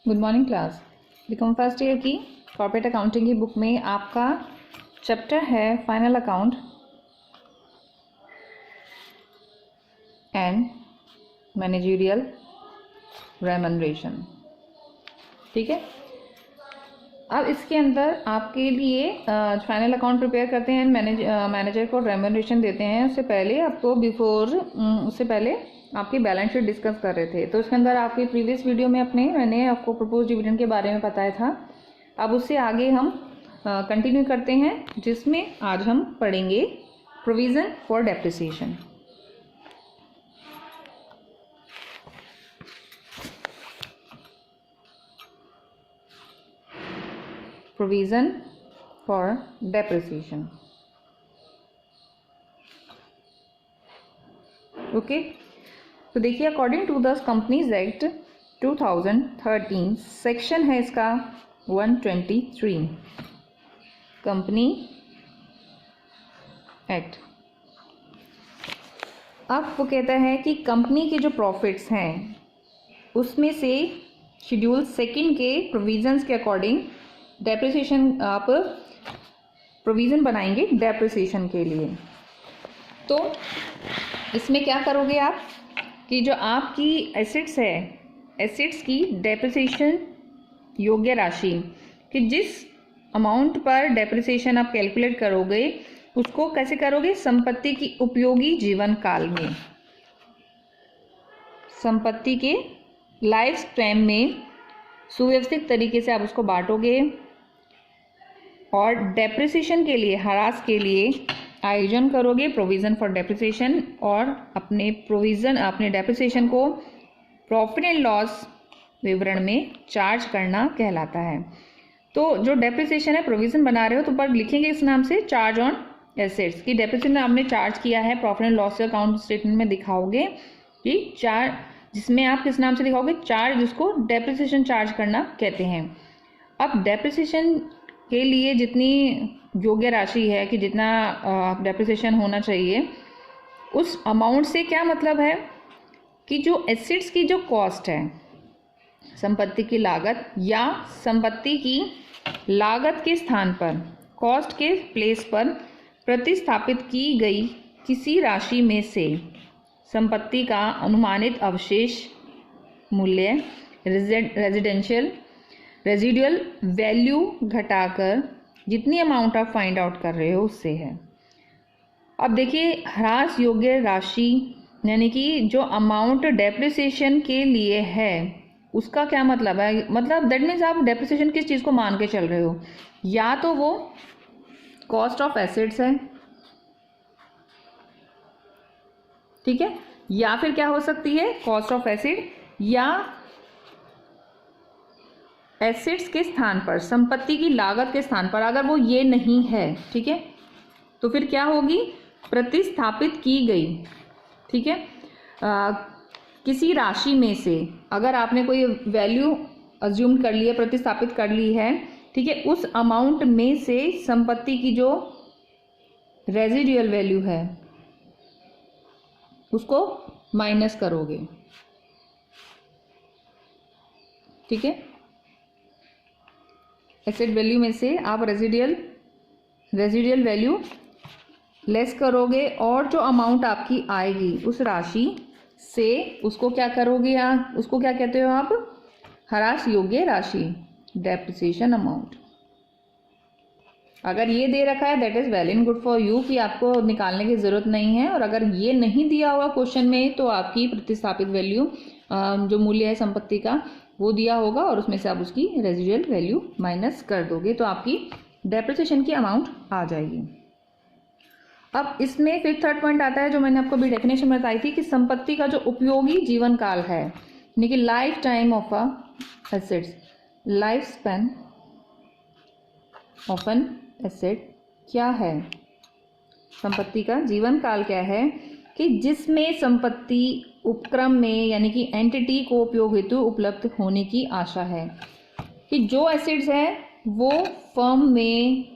Good morning class. BCom first year की corporate accounting की book में आपका चैप्टर है final account and managerial remuneration. ठीक है, अब इसके अंदर आपके लिए फाइनल अकाउंट प्रिपेयर करते हैं, मैनेजर को रेमनरेशन देते हैं। उससे पहले आपकी बैलेंस शीट डिस्कस कर रहे थे। तो इसके अंदर आपके प्रीवियस वीडियो में मैंने आपको प्रपोज डिविडेंड के बारे में बताया था। अब उससे आगे हम कंटिन्यू करते हैं, जिसमें आज हम पढ़ेंगे provision for depreciation. Provision for depreciation. Okay, तो देखिए, according to the companies act 2013 section है इसका 123 कंपनी एक्ट। अब वो कहता है कि कंपनी के जो प्रॉफिट्स हैं उसमें से शेड्यूल सेकंड के प्रोविजंस के अकॉर्डिंग डेप्रिसिएशन आप प्रोविज़न बनाएंगे डेप्रिसिएशन के लिए। तो इसमें क्या करोगे आप कि जो आपकी एसेट्स है, एसेट्स की डेप्रिसिएशन योग्य राशि कि जिस अमाउंट पर डेप्रिसिएशन आप कैलकुलेट करोगे उसको कैसे करोगे, संपत्ति की उपयोगी जीवन काल में, संपत्ति के लाइफ स्पैन में सुव्यवस्थित तरीके से आप उसको बांटोगे और डेप्रिसिएशन के लिए, ह्रास के लिए आयोजन करोगे प्रोविज़न फॉर डेप्रिसिएशन, और अपने डेप्रिसिएशन को प्रॉफिट एंड लॉस विवरण में चार्ज करना कहलाता है। तो जो डेप्रिसिएशन है, प्रोविज़न बना रहे हो तो पर लिखेंगे इस नाम से चार्ज ऑन एसेट्स की डेप्रिसिएशन आपने चार्ज किया है, profit and loss account statement में दिखाओगे कि चार्ज, जिसमें आप किस नाम से दिखाओगे, चार्ज, जिसको डेप्रिसिएशन चार्ज करना कहते हैं। अब डेप्रिसिएशन के लिए जितनी योग्य राशि है कि जितना डेप्रिसिएशन होना चाहिए, उस अमाउंट से क्या मतलब है कि जो एसेट्स की जो कॉस्ट है, संपत्ति की लागत या संपत्ति की लागत के स्थान पर, कॉस्ट के प्लेस पर प्रतिस्थापित की गई किसी राशि में से संपत्ति का अनुमानित अवशेष मूल्य रेजिडुअल वैल्यू घटाकर जितनी अमाउंट आप फाइंड आउट कर रहे हो उससे है। अब देखिए, ह्रास योग्य राशि यानी कि जो अमाउंट डेप्रिसिएशन के लिए है उसका क्या मतलब है, मतलब दैट मीन्स आप डेप्रिसिएशन किस चीज़ को मान के चल रहे हो, या तो वो कॉस्ट ऑफ एसेट्स है, ठीक है, या फिर क्या हो सकती है, कॉस्ट ऑफ एसेट या एसेट्स के स्थान पर, संपत्ति की लागत के स्थान पर अगर वो ये नहीं है, ठीक है, तो फिर क्या होगी, प्रतिस्थापित की गई, ठीक है, किसी राशि में से अगर आपने कोई वैल्यू अज्यूम कर ली है, प्रतिस्थापित कर ली है, ठीक है, उस अमाउंट में से संपत्ति की जो रेजिडुअल वैल्यू है उसको माइनस करोगे, ठीक है, एसेट वैल्यू में से आप रेजिडुअल वैल्यू लेस करोगे और जो अमाउंट आपकी आएगी उस राशि से उसको क्या करोगे, उसको क्या कहते हो आप, ह्रास योग्य राशि, डेप्रिसिएशन अमाउंट। अगर ये दे रखा है that is well and good for you कि आपको निकालने की ज़रूरत नहीं है, और अगर ये नहीं दिया हुआ क्वेश्चन में तो आपकी प्रतिस्थापित वैल्यू जो मूल्य है संपत्ति का वो दिया होगा और उसमें से आप उसकी रेजिडुअल वैल्यू माइनस कर दोगे तो आपकी डेप्रिसिएशन की अमाउंट आ जाएगी। अब इसमें फिर थर्ड पॉइंट आता है जो मैंने आपको भी डेफिनेशन में बताई थी कि संपत्ति का जो उपयोगी जीवन काल है, यानी कि life time of a assets, life span of an asset क्या है, संपत्ति का जीवन काल क्या है कि जिसमें संपत्ति उपक्रम में यानी कि एंटिटी को उपयोग हेतु उपलब्ध होने की आशा है, कि जो एसेट्स है वो फर्म में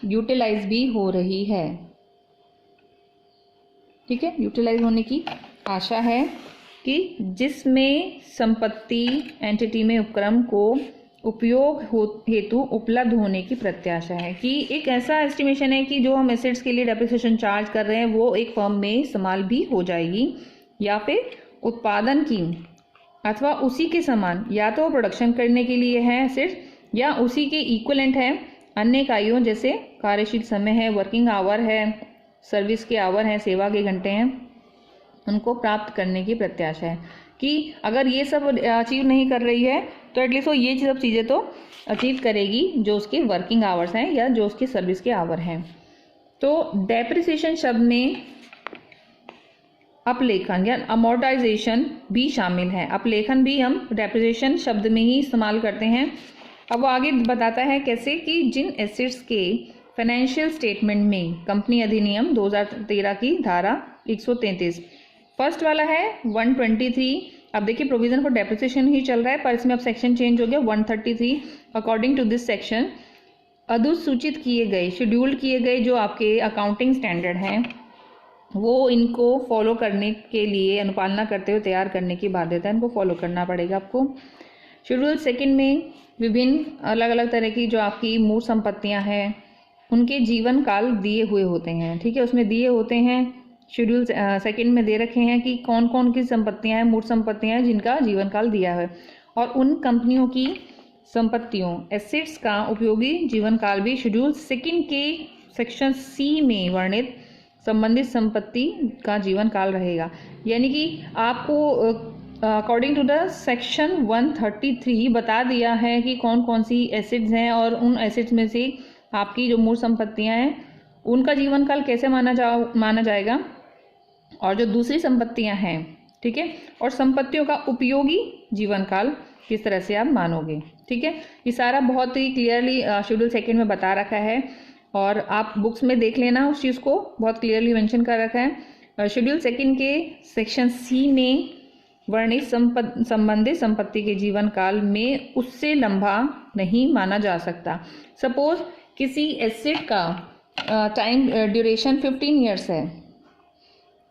यूटिलाइज भी हो रही है, ठीक है, यूटिलाइज होने की आशा है कि जिसमें संपत्ति एंटिटी में उपक्रम को उपयोग हेतु उपलब्ध होने की प्रत्याशा है, कि एक ऐसा एस्टिमेशन है कि जो हम एसेट्स के लिए डेप्रिसिएशन चार्ज कर रहे हैं वो एक फर्म में इस्तेमाल भी हो जाएगी, या फिर उत्पादन की अथवा उसी के समान, या तो प्रोडक्शन करने के लिए है एसेट्स या उसी के इक्विवेलेंट है अन्य इकाइयों, जैसे कार्यशील समय है, वर्किंग आवर है, सर्विस के आवर हैं, सेवा के घंटे हैं, उनको प्राप्त करने की प्रत्याशा है। कि अगर ये सब अचीव नहीं कर रही है तो एटलीस्ट वो ये सब चीज़ें तो अचीव करेगी जो उसके वर्किंग आवर्स हैं या जो उसके सर्विस के आवर हैं। तो डेप्रिसिएशन शब्द में अपलेखन या अमोर्टाइजेशन भी शामिल है। अपलेखन भी हम डेप्रिसिएशन शब्द में ही इस्तेमाल करते हैं। अब वो आगे बताता है कैसे, कि जिन एसेट्स के फाइनेंशियल स्टेटमेंट में कंपनी अधिनियम 2013 की धारा 133 फर्स्ट वाला है 123। अब देखिए प्रोविजन फॉर डेप्रिसिएशन ही चल रहा है, पर इसमें अब सेक्शन चेंज हो गया 133। अकॉर्डिंग टू दिस सेक्शन अधुसूचित किए गए, शेड्यूल्ड किए गए जो आपके अकाउंटिंग स्टैंडर्ड हैं वो इनको फॉलो करने के लिए, अनुपालना करते हुए तैयार करने की बाध्यता है, इनको फॉलो करना पड़ेगा आपको। शेड्यूल सेकंड में विभिन्न अलग अलग तरह की जो आपकी मूर्त संपत्तियां हैं उनके जीवन काल दिए हुए होते हैं। ठीक है, उसमें दिए होते हैं, शेड्यूल सेकंड में दे रखे हैं कि कौन कौन की संपत्तियां हैं, मूर्त संपत्तियां हैं जिनका जीवन काल दिया है, और उन कंपनियों की संपत्तियों एसेट्स का उपयोगी जीवन काल भी शेड्यूल सेकंड के सेक्शन सी में वर्णित संबंधित संपत्ति का जीवन काल रहेगा। यानी कि आपको अकॉर्डिंग टू द सेक्शन 133 बता दिया है कि कौन कौन सी एसेट्स हैं, और उन एसेट्स में से आपकी जो मूर्त संपत्तियां हैं उनका जीवन काल कैसे माना जाएगा, और जो दूसरी संपत्तियां हैं, ठीक है, और संपत्तियों का उपयोगी जीवन काल किस तरह से आप मानोगे। ठीक है, ये सारा बहुत ही क्लियरली शेड्यूल सेकंड में बता रखा है, और आप बुक्स में देख लेना, उस चीज़ को बहुत क्लियरली मेंशन कर रखा है। शेड्यूल सेकंड के सेक्शन सी में वर्णित संबंधित संपत्ति के जीवन काल में उससे लंबा नहीं माना जा सकता। सपोज किसी एसेट का टाइम ड्यूरेशन 15 ईयर्स है,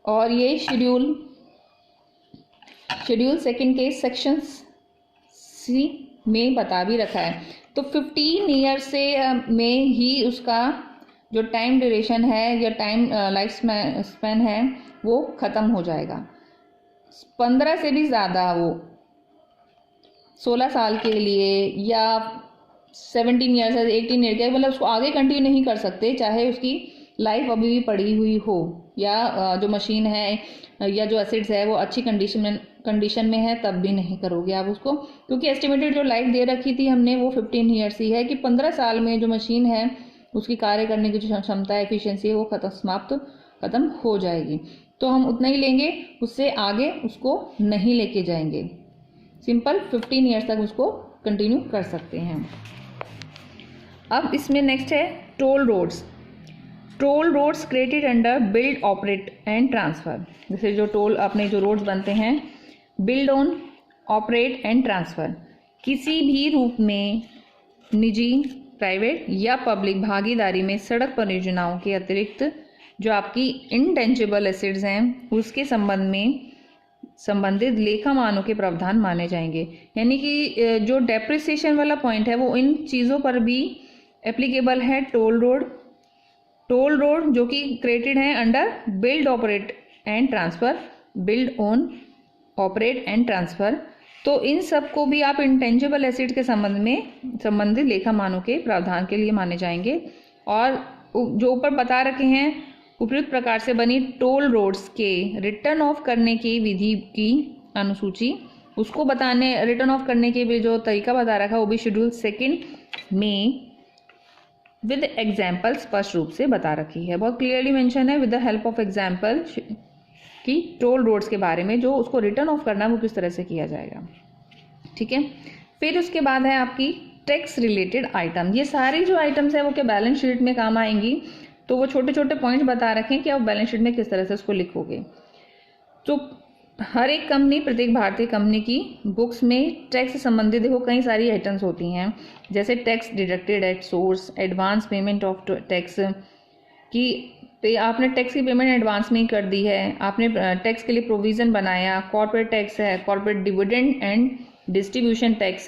और ये शेड्यूल सेकंड के सेक्शन सी में बता भी रखा है, तो 15 ईयर से में ही उसका जो टाइम ड्यूरेशन है या टाइम लाइफ स्पैन है वो ख़त्म हो जाएगा। 15 से भी ज़्यादा, वो 16 साल के लिए या 17 ईयर से 18 ईयर के, मतलब उसको आगे कंटिन्यू नहीं कर सकते, चाहे उसकी लाइफ अभी भी पड़ी हुई हो, या जो मशीन है या जो एसिड्स है वो अच्छी कंडीशन में है, तब भी नहीं करोगे आप उसको, क्योंकि एस्टिमेटेड जो लाइफ दे रखी थी हमने वो 15 ईयर्स ही है, कि 15 साल में जो मशीन है उसकी कार्य करने की जो क्षमता है, एफिशिएंसी है, वो खत्म हो जाएगी। तो हम उतना ही लेंगे, उससे आगे उसको नहीं लेके जाएंगे। सिंपल 15 ईयर्स तक उसको कंटिन्यू कर सकते हैं। अब इसमें नेक्स्ट है toll roads. Toll roads created under build, operate and transfer. जैसे जो टोल अपने जो रोड्स बनते हैं, build, on, operate and transfer, किसी भी रूप में निजी, प्राइवेट या पब्लिक भागीदारी में सड़क परियोजनाओं के अतिरिक्त जो आपकी इंटेंजिबल एसेट्स हैं उसके संबंध में संबंधित लेखा मानों के प्रावधान माने जाएंगे। यानी कि जो डेप्रिसिएशन वाला पॉइंट है वो इन चीज़ों पर भी एप्लीकेबल है। टोल रोड जो कि क्रिएटेड है under build, operate and transfer, build, own, operate and transfer, तो इन सब को भी आप इंटेंजिबल एसेट के संबंध में संबंधित लेखा मानों के प्रावधान के लिए माने जाएंगे। और जो ऊपर बता रखे हैं उपयुक्त प्रकार से बनी टोल रोड्स के रिटर्न ऑफ करने की विधि की अनुसूची, उसको बताने, रिटर्न ऑफ करने के भी जो तरीका बता रखा है वो भी शेड्यूल सेकंड में विद एग्जाम्पल स्पष्ट रूप से बता रखी है। बहुत क्लियरली मेंशन है with the help of example कि टोल रोड्स के बारे में जो उसको रिटर्न ऑफ करना है वो किस तरह से किया जाएगा। ठीक है, फिर उसके बाद है आपकी टैक्स रिलेटेड आइटम। ये सारी जो आइटम्स है वो क्या बैलेंस शीट में काम आएंगी, तो वो छोटे छोटे पॉइंट बता रखें कि आप बैलेंस शीट में किस तरह से उसको लिखोगे। तो हर एक कंपनी, प्रत्येक भारतीय कंपनी की बुक्स में टैक्स से संबंधित देखो कई सारी आइटम्स होती हैं, जैसे tax deducted at source, advance payment of tax की तो ये आपने टैक्स की पेमेंट एडवांस में ही कर दी है, आपने टैक्स के लिए प्रोविज़न बनाया, कॉर्पोरेट टैक्स है, corporate dividend and distribution tax है,